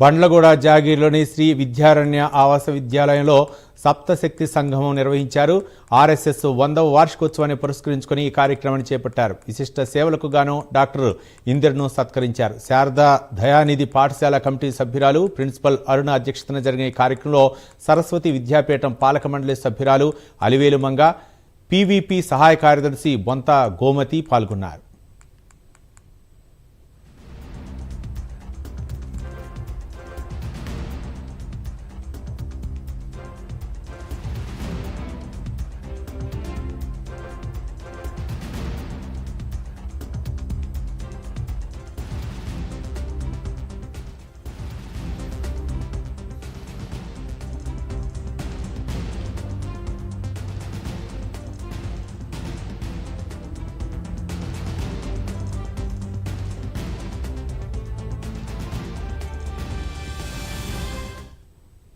బండ్లగూడ జాగీర్లోని శ్రీ విద్యారణ్య ఆవాస విద్యాలయంలో సప్తశక్తి సంగమం నిర్వహించారు. ఆర్ఎస్ఎస్ 100వ వార్షికోత్సవాన్ని పురస్కరించుకుని ఈ కార్యక్రమాన్ని చేపట్టారు. విశిష్ట సేవలకు గాను డాక్టర్ ఇందిరను సత్కరించారు. శారదా దయానిధి పాఠశాల కమిటీ సభ్యురాలు ప్రిన్సిపల్ అరుణ అధ్యక్షతన జరిగిన ఈ కార్యక్రమంలో సరస్వతి విద్యాపీఠం పాలక మండలి సభ్యురాలు అలివేలు మంగ, పీవీపీ సహాయ కార్యదర్శి బొంత గోమతి పాల్గొన్నారు.